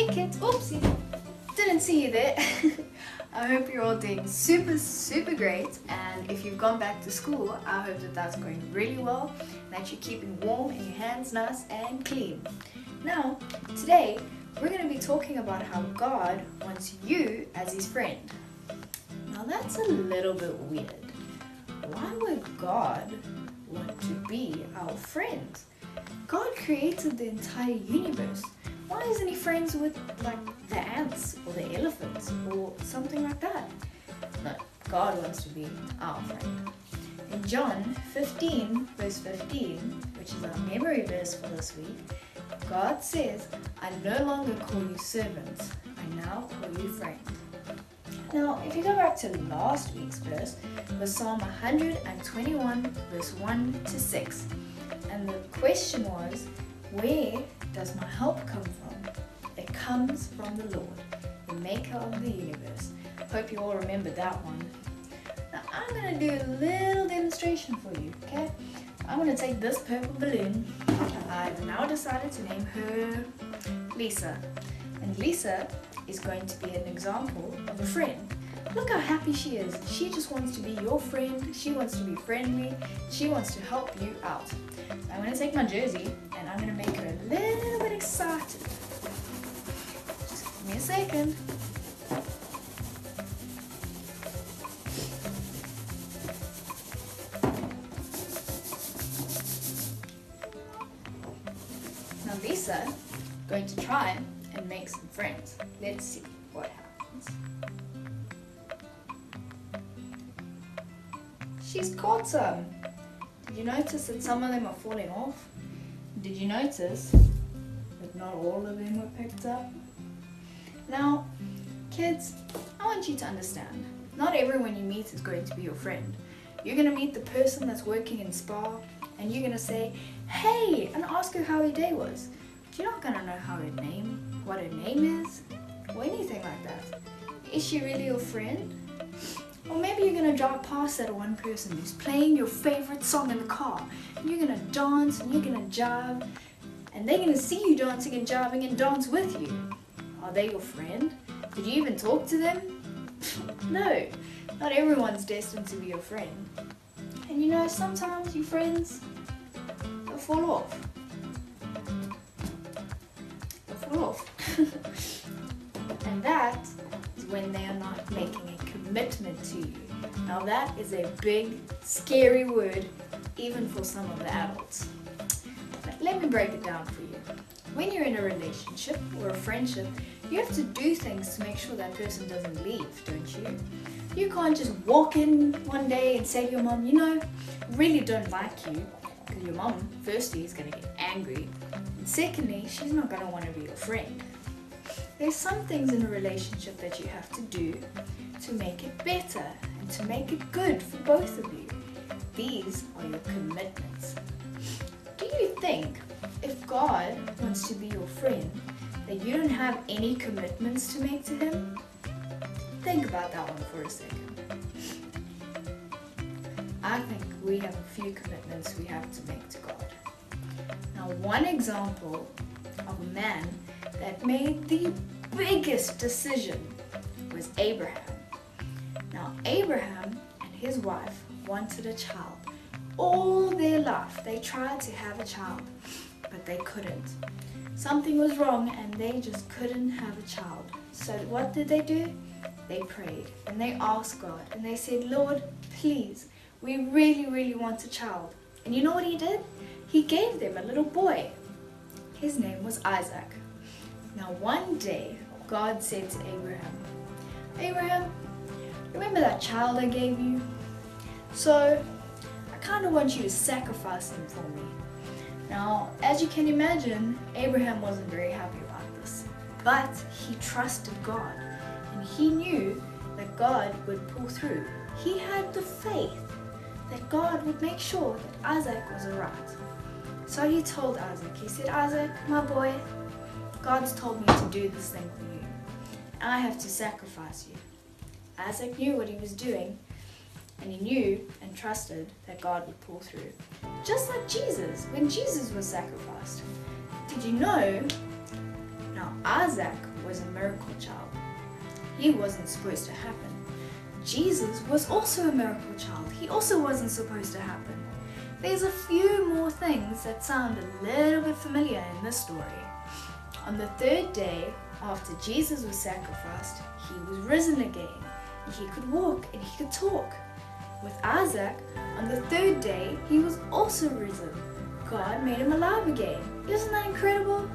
kids, oopsie, didn't see you there. I hope you're all doing super great, and if you've gone back to school, I hope that that's going really well, and that you're keeping warm and your hands nice and clean. Now, today, we're going to be talking about how God wants you as his friend. Now that's a little bit weird. Why would God want to be our friend? God created the entire universe. Why isn't he friends with like the ants or the elephants or something like that? No, God wants to be our friend. In John 15 verse 15, which is our memory verse for this week, God says, I no longer call you servants, I now call you friend. Now, if you go back to last week's verse, it was Psalm 121 verse 1 to 6. And the question was, where does my help come from? It comes from the Lord, the maker of the universe. Hope you all remember that one. Now, I'm going to do a little demonstration for you, okay? I'm going to take this purple balloon. I've now decided to name her Lisa. And Lisa is going to be an example of a friend. Look how happy she is. She just wants to be your friend. She wants to be friendly. She wants to help you out. I'm going to take my jersey and I'm going to make her a little bit excited. Just give me a second. Now Lisa is going to try and make some friends. Let's see what happens. She's caught some. Did you notice that some of them are falling off? Did you notice that not all of them were picked up? Now, kids, I want you to understand, not everyone you meet is going to be your friend. You're going to meet the person that's working in spa and you're going to say, hey, and ask her how her day was. But you're not going to know what her name is or anything like that. Is she really your friend? Or maybe you're going to drive past that one person who's playing your favorite song in the car. And you're going to dance and you're going to jive. And they're going to see you dancing and jiving and dance with you. Are they your friend? Did you even talk to them? No, not everyone's destined to be your friend. And you know, sometimes your friends, they'll fall off. And that is when they are not making a commitment to you. Now that is a big, scary word, even for some of the adults. But let me break it down for you. When you're in a relationship or a friendship, you have to do things to make sure that person doesn't leave, don't you? You can't just walk in one day and say to your mom, you know, I really don't like you. Because your mom, firstly, is going to get angry. And secondly, she's not going to want to be your friend. There's some things in a relationship that you have to do to make it better and to make it good for both of you. These are your commitments. Do you think if God wants to be your friend, that you don't have any commitments to make to him? Think about that one for a second. I think we have a few commitments we have to make to God. Now, one example of a man that made the biggest decision was Abraham. Now, Abraham and his wife wanted a child. All their life, they tried to have a child, but they couldn't. Something was wrong and they just couldn't have a child. So what did they do? They prayed and they asked God and they said, Lord, please, we really want a child. And you know what he did? He gave them a little boy. His name was Isaac. Now one day, God said to Abraham, Abraham, remember that child I gave you? So I kind of want you to sacrifice him for me. Now, as you can imagine, Abraham wasn't very happy about this. But he trusted God and he knew that God would pull through. He had the faith that God would make sure that Isaac was alright. So he told Isaac, he said, Isaac, my boy, God's told me to do this thing for you. I have to sacrifice you. Isaac knew what he was doing, and he knew and trusted that God would pull through. Just like Jesus, when Jesus was sacrificed. Did you know? Now Isaac was a miracle child. He wasn't supposed to happen. Jesus was also a miracle child. He also wasn't supposed to happen. There's a few more things that sound a little bit familiar in this story. On the third day, after Jesus was sacrificed, he was risen again, and he could walk and he could talk. With Isaac, on the third day, he was also risen. God made him alive again. Isn't that incredible?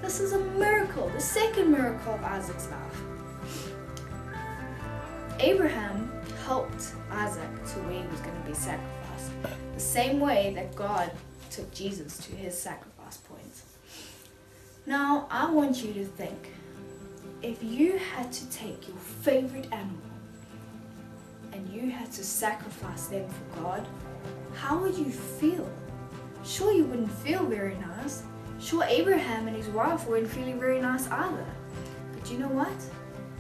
This is a miracle, the second miracle of Isaac's life. Abraham helped Isaac to where he was going to be sacrificed, the same way that God took Jesus to his sacrifice point. Now, I want you to think, if you had to take your favorite animal and you had to sacrifice them for God, how would you feel? Sure, you wouldn't feel very nice. Sure, Abraham and his wife weren't feeling very nice either. But you know what?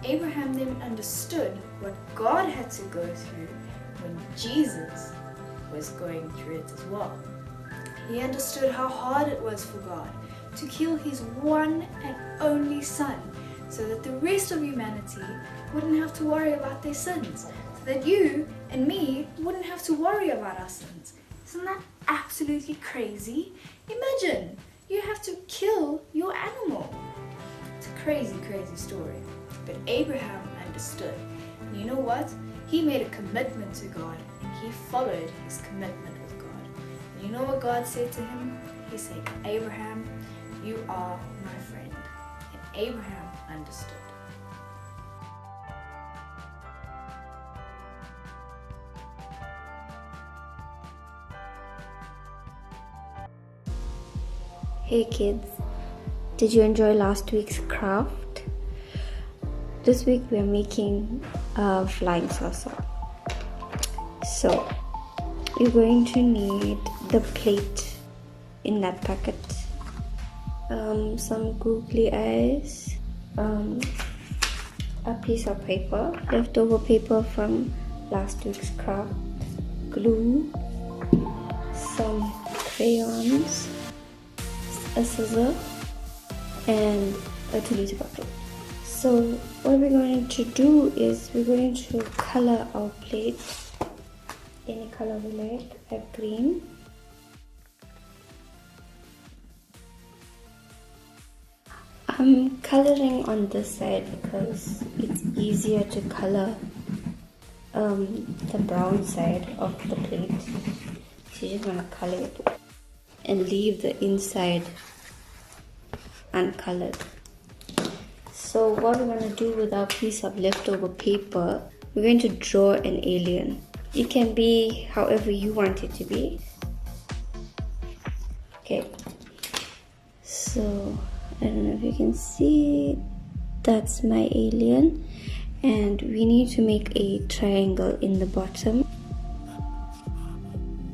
Abraham then understood what God had to go through when Jesus was going through it as well. He understood how hard it was for God to kill his one and only son so that the rest of humanity wouldn't have to worry about their sins, so that you and me wouldn't have to worry about our sins. Isn't that absolutely crazy? Imagine you have to kill your animal. It's a crazy, crazy story. But Abraham understood. And you know what? He made a commitment to God and he followed his commitment with God. And you know what God said to him? He said, Abraham, you are my friend. And Abraham understood. Hey kids, did you enjoy last week's craft? This week we are making a flying saucer. So you're going to need the plate in that packet, some googly eyes, a piece of paper, leftover paper from last week's craft, glue, some crayons, a scissor, and a 2-liter bucket. So what we're going to do is we're going to color our plate any color we like, like green. I'm coloring on this side because it's easier to color the brown side of the plate. So you just want to color it and leave the inside uncolored. So what we're going to do with our piece of leftover paper, we're going to draw an alien. It can be however you want it to be. Okay, so I don't know if you can see, that's my alien, and we need to make a triangle in the bottom,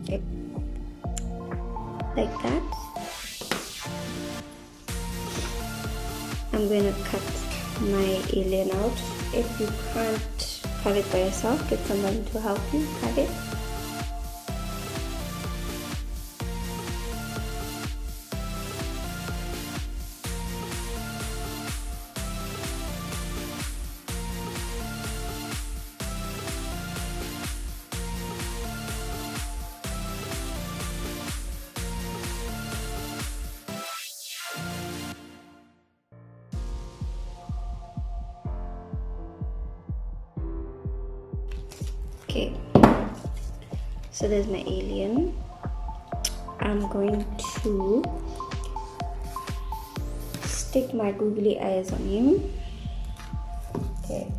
okay, like that. I'm going to cut my alien out. If you can't cut it by yourself, get someone to help you cut it. Okay, so there's my alien. I'm going to stick my googly eyes on him. Okay,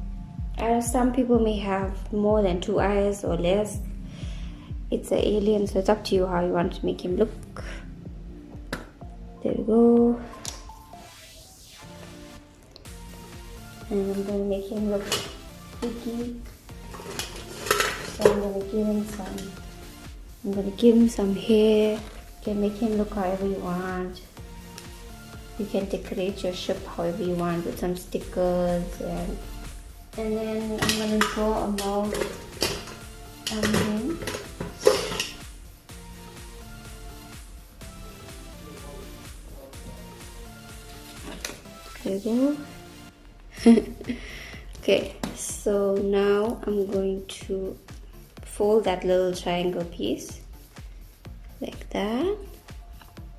some people may have more than 2 eyes or less. It's an alien, so it's up to you how you want to make him look. There we go. And I'm going to make him look freaky. So I'm going to give him some hair. You can make him look however you want. You can decorate your ship however you want with some stickers, and then I'm going to draw a mouth on him. There we go. Okay, so now I'm going to fold that little triangle piece like that,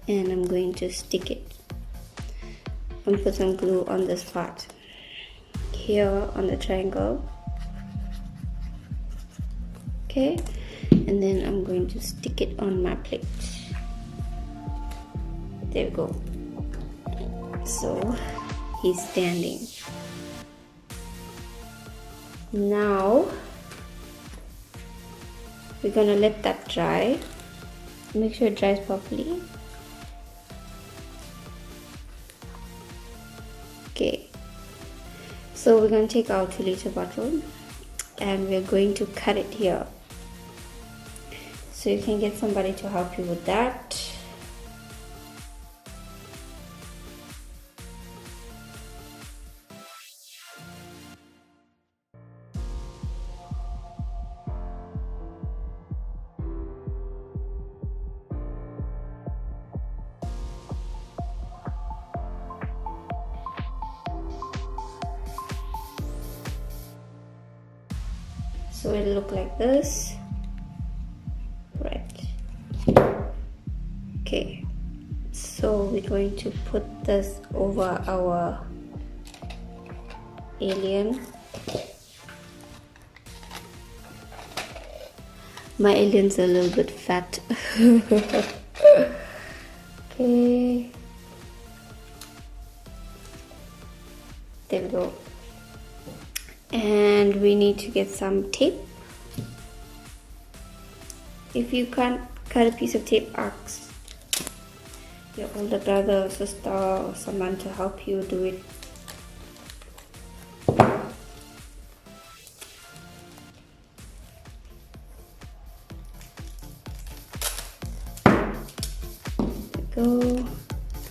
and I'm going to stick it and put some glue on this part here on the triangle. Okay, and then I'm going to stick it on my plate. There we go. So he's standing. Now we're gonna let that dry. Make sure it dries properly. Okay, so we're going to take our 2-liter bottle and we're going to cut it here. So you can get somebody to help you with that. So it'll look like this, right? Okay, so we're going to put this over our alien. My alien's a little bit fat. Okay, there we go. And we need to get some tape. If you can't cut a piece of tape, ask your older brother or sister or someone to help you do it. There we go.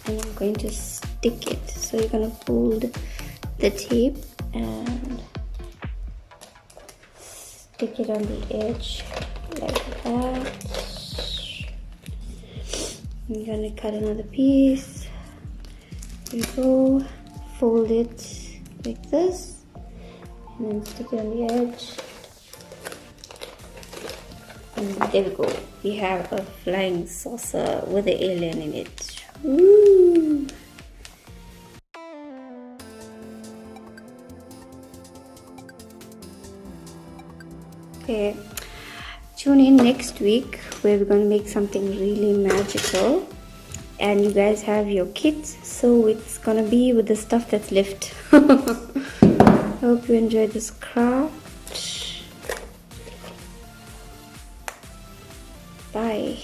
And I'm going to stick it. So you're going to fold the tape and stick it on the edge like that. I'm gonna cut another piece. There we go. Fold it like this and then stick it on the edge. And there we go. We have a flying saucer with the alien in it. Woo! Okay, tune in next week where we're going to make something really magical, and you guys have your kits, so it's going to be with the stuff that's left. I hope you enjoyed this craft. Bye.